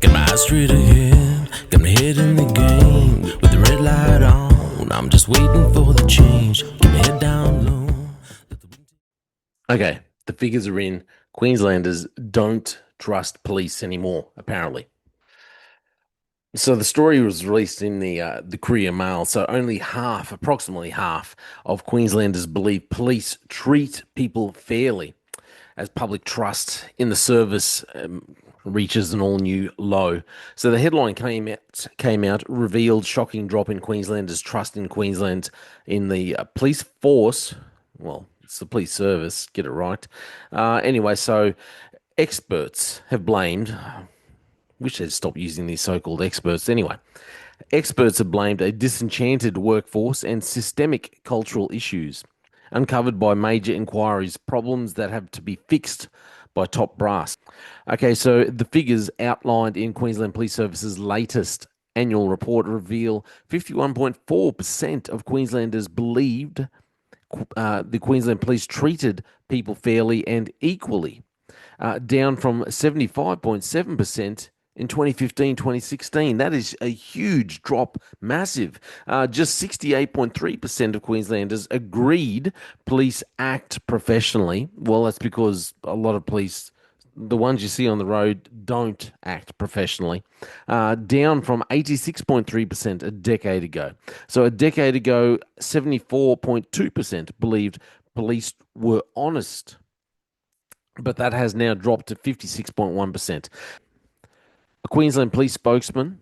Got my eyes straight ahead, got my head in the game. With the red light on, I'm just waiting for the change. Keep my head down low. Okay, the figures are in. Queenslanders don't trust police anymore, apparently. So the story was released in the Courier Mail. So only half, approximately half, of Queenslanders believe police treat people fairly, as public trust in the service reaches an all-new low. So the headline came out, revealed shocking drop in Queenslanders' trust in Queensland in the police force. Well, it's the police service. Get it right. Anyway, so experts have blamed. Wish they'd stop using these so-called experts. Anyway, experts have blamed a disenchanted workforce and systemic cultural issues uncovered by major inquiries, problems that have to be fixed by top brass. Okay, so the figures outlined in Queensland Police Service's latest annual report reveal 51.4% of Queenslanders believed the Queensland Police treated people fairly and equally, down from 75.7% in 2015-2016. That is a huge drop, massive. Just 68.3% of Queenslanders agreed police act professionally. Well, that's because a lot of police, the ones you see on the road, don't act professionally, down from 86.3% a decade ago. So a decade ago, 74.2% believed police were honest, but that has now dropped to 56.1%. A Queensland police spokesman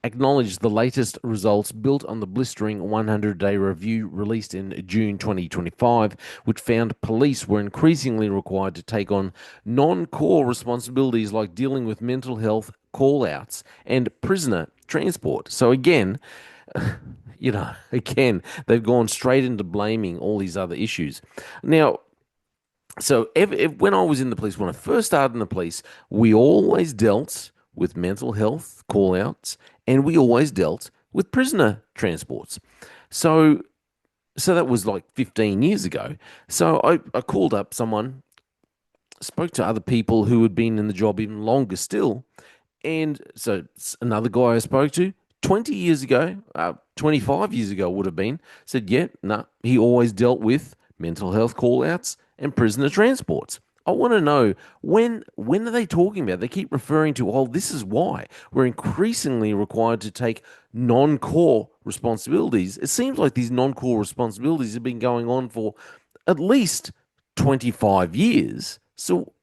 acknowledged the latest results built on the blistering 100-day review released in June 2025, which found police were increasingly required to take on non-core responsibilities like dealing with mental health call-outs and prisoner transport. So again, they've gone straight into blaming all these other issues. Now, so when I was in the police, when I first started in the police, we always dealt with mental health call-outs, and we always dealt with prisoner transports. So that was like 15 years ago. So I called up someone, spoke to other people who had been in the job even longer still, and so another guy I spoke to 20 years ago, 25 years ago would have been, said, yeah, no, he always dealt with mental health call-outs and prisoner transports. I want to know when are they talking about? They keep referring to, oh, this is why we're increasingly required to take non-core responsibilities. It seems like these non-core responsibilities have been going on for at least 25 years. So,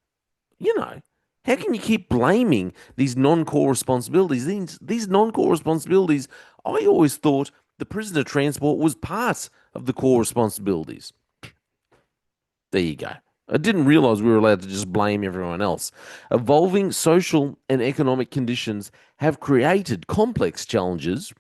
how can you keep blaming these non-core responsibilities? These non-core responsibilities, I always thought the prisoner transport was part of the core responsibilities. There you go. I didn't realize we were allowed to just blame everyone else. Evolving social and economic conditions have created complex challenges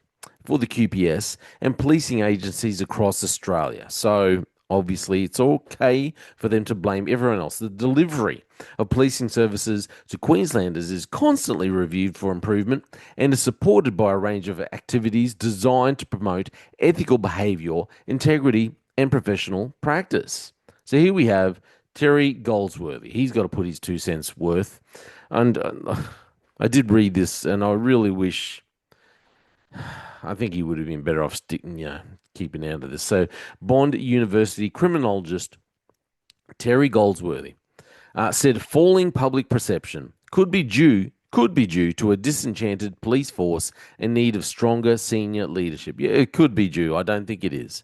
for the QPS and policing agencies across Australia. So, obviously, it's okay for them to blame everyone else. The delivery of policing services to Queenslanders is constantly reviewed for improvement and is supported by a range of activities designed to promote ethical behaviour, integrity, and professional practice. So here we have Terry Goldsworthy. He's got to put his 2 cents worth. And I did read this, and I really wish. I think he would have been better off keeping out of this. So, Bond University criminologist Terry Goldsworthy said falling public perception could be due to a disenchanted police force in need of stronger senior leadership. Yeah, it could be due. I don't think it is.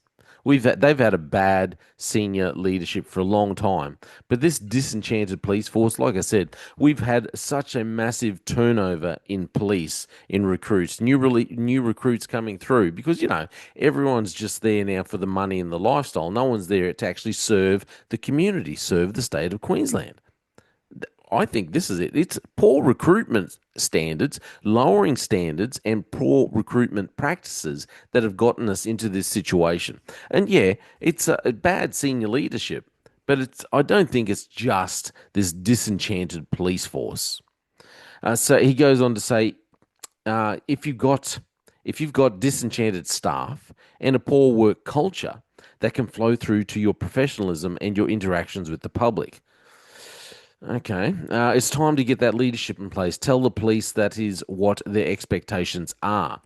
They've had a bad senior leadership for a long time, but this disenchanted police force, like I said, we've had such a massive turnover in police, in recruits, new recruits coming through because everyone's just there now for the money and the lifestyle. No one's there to actually serve the community, serve the state of Queensland. I think this is it. It's poor recruitment standards, lowering standards, and poor recruitment practices that have gotten us into this situation. And yeah, it's a bad senior leadership, but I don't think it's just this disenchanted police force. So he goes on to say, if you've got disenchanted staff and a poor work culture, that can flow through to your professionalism and your interactions with the public. Okay. It's time to get that leadership in place. Tell the police that is what their expectations are.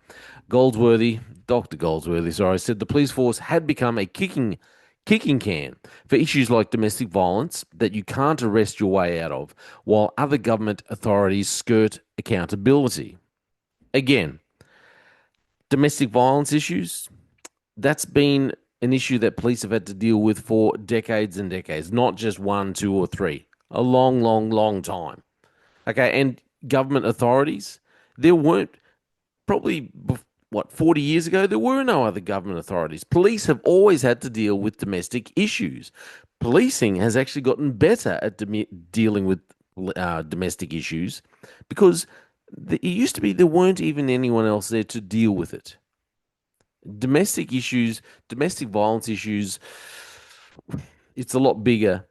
Goldsworthy, Dr. Goldsworthy, sorry, said the police force had become a kicking can for issues like domestic violence that you can't arrest your way out of, while other government authorities skirt accountability. Again, domestic violence issues, that's been an issue that police have had to deal with for decades and decades, not just one, two, or three. A long, long, long time. Okay, and government authorities, there weren't probably, what, 40 years ago, there were no other government authorities. Police have always had to deal with domestic issues. Policing has actually gotten better at dealing with domestic issues because it used to be there weren't even anyone else there to deal with it. Domestic issues, domestic violence issues, it's a lot bigger.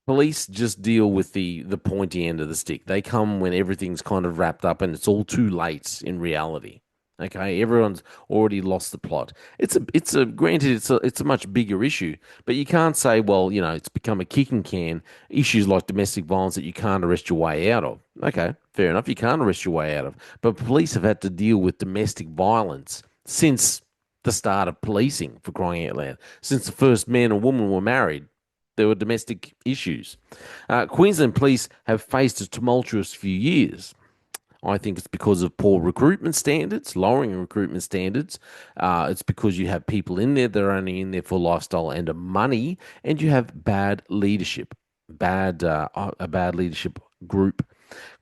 Police just deal with the pointy end of the stick. They come when everything's kind of wrapped up and it's all too late in reality. Okay, everyone's already lost the plot. It's a granted it's a much bigger issue, but you can't say, well, it's become a kicking can, issues like domestic violence that you can't arrest your way out of. Okay, fair enough, you can't arrest your way out of. But police have had to deal with domestic violence since the start of policing, for crying out loud. Since the first man and woman were married, there were domestic issues. Queensland Police have faced a tumultuous few years. I think it's because of poor recruitment standards, lowering recruitment standards. It's because you have people in there that are only in there for lifestyle and money, and you have bad leadership, a bad leadership group.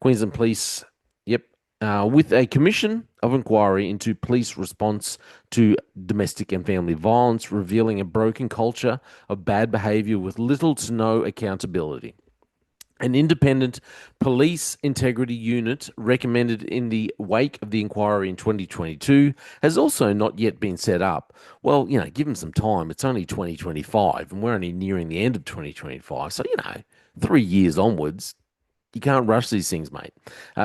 Queensland Police, yep, with a commission of inquiry into police response to domestic and family violence, revealing a broken culture of bad behaviour with little to no accountability. An independent police integrity unit recommended in the wake of the inquiry in 2022 has also not yet been set up. Well, give them some time. It's only 2025 and we're only nearing the end of 2025. So, 3 years onwards, you can't rush these things, mate.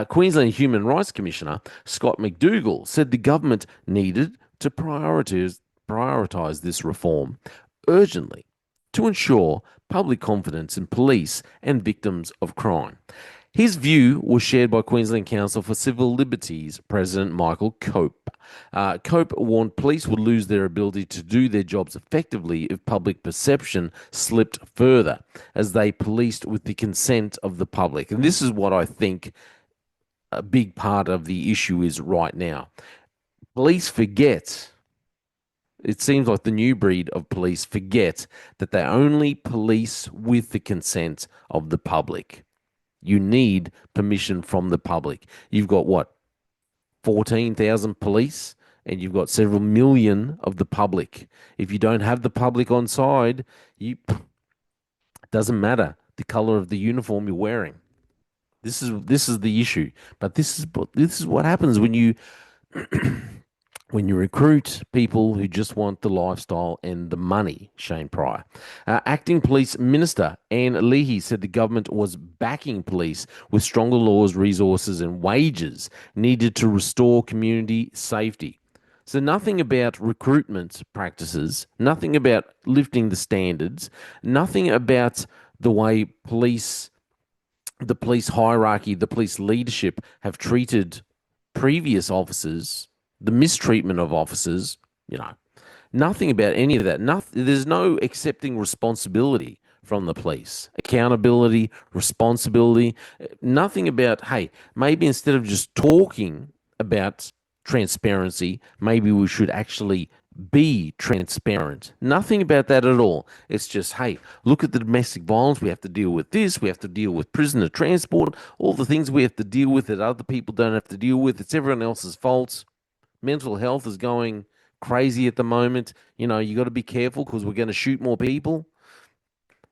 Queensland Human Rights Commissioner Scott McDougall said the government needed to prioritise this reform urgently to ensure public confidence in police and victims of crime. His view was shared by Queensland Council for Civil Liberties President Michael Cope. Cope warned police would lose their ability to do their jobs effectively if public perception slipped further, as they policed with the consent of the public. And this is what I think a big part of the issue is right now. Police forget. It seems like the new breed of police forget that they only police with the consent of the public. You need permission from the public. You've got what, 14,000 police, and you've got several million of the public. If you don't have the public on side, it doesn't matter the color of the uniform you're wearing. This is the issue. But this is what happens when you when you recruit people who just want the lifestyle and the money. Shane Pryor. Acting Police Minister Anne Leahy said the government was backing police with stronger laws, resources, and wages needed to restore community safety. So nothing about recruitment practices, nothing about lifting the standards, nothing about the way the police hierarchy, the police leadership have treated previous officers, the mistreatment of officers, nothing about any of that. There's no accepting responsibility from the police, accountability, responsibility, nothing about, hey, maybe instead of just talking about transparency, maybe we should actually be transparent. Nothing about that at all. It's just, hey, look at the domestic violence. We have to deal with this. We have to deal with prisoner transport, all the things we have to deal with that other people don't have to deal with. It's everyone else's fault. Mental health is going crazy at the moment. You got to be careful because we're going to shoot more people.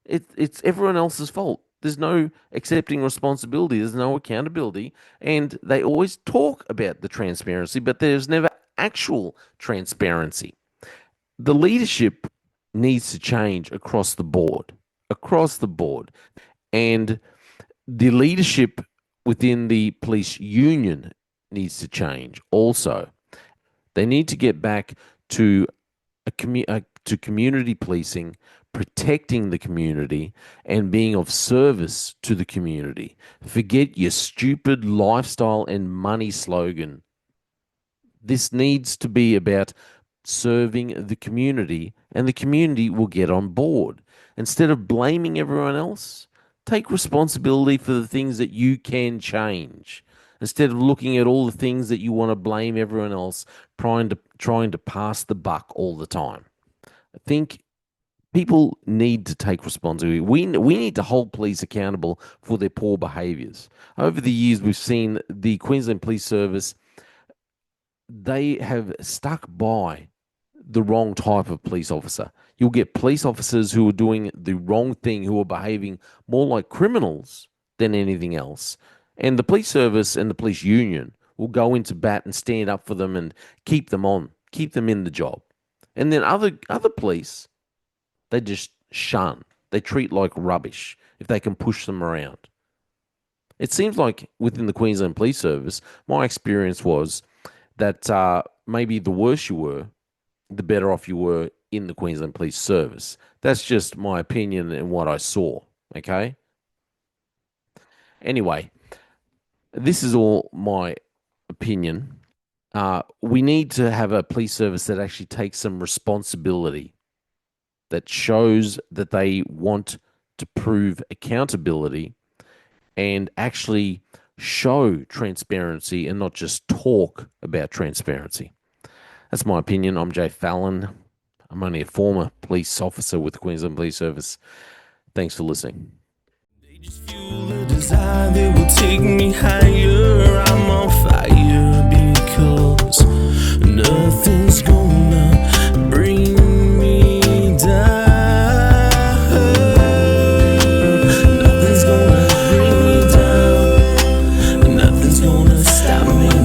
It's everyone else's fault. There's no accepting responsibility. There's no accountability. And they always talk about the transparency, but there's never actual transparency. The leadership needs to change across the board. Across the board. And the leadership within the police union needs to change also. They need to get back to to community policing, protecting the community, and being of service to the community. Forget your stupid lifestyle and money slogan. This needs to be about serving the community, and the community will get on board. Instead of blaming everyone else, take responsibility for the things that you can change. Instead of looking at all the things that you want to blame everyone else, trying to pass the buck all the time. I think people need to take responsibility. We need to hold police accountable for their poor behaviours. Over the years, we've seen the Queensland Police Service, they have stuck by the wrong type of police officer. You'll get police officers who are doing the wrong thing, who are behaving more like criminals than anything else. And the police service and the police union will go into bat and stand up for them and keep them in the job. And then other police, they just shun. They treat like rubbish if they can push them around. It seems like within the Queensland Police Service, my experience was that maybe the worse you were, the better off you were in the Queensland Police Service. That's just my opinion and what I saw, okay? Anyway, this is all my opinion. We need to have a police service that actually takes some responsibility, that shows that they want to prove accountability and actually show transparency and not just talk about transparency. That's my opinion. I'm J Fallon. I'm only a former police officer with the Queensland Police Service. Thanks for listening. They just fuel a desire that will take me higher. I'm on fire because nothing's gonna bring me down. Nothing's gonna bring me down. Nothing's gonna stop me.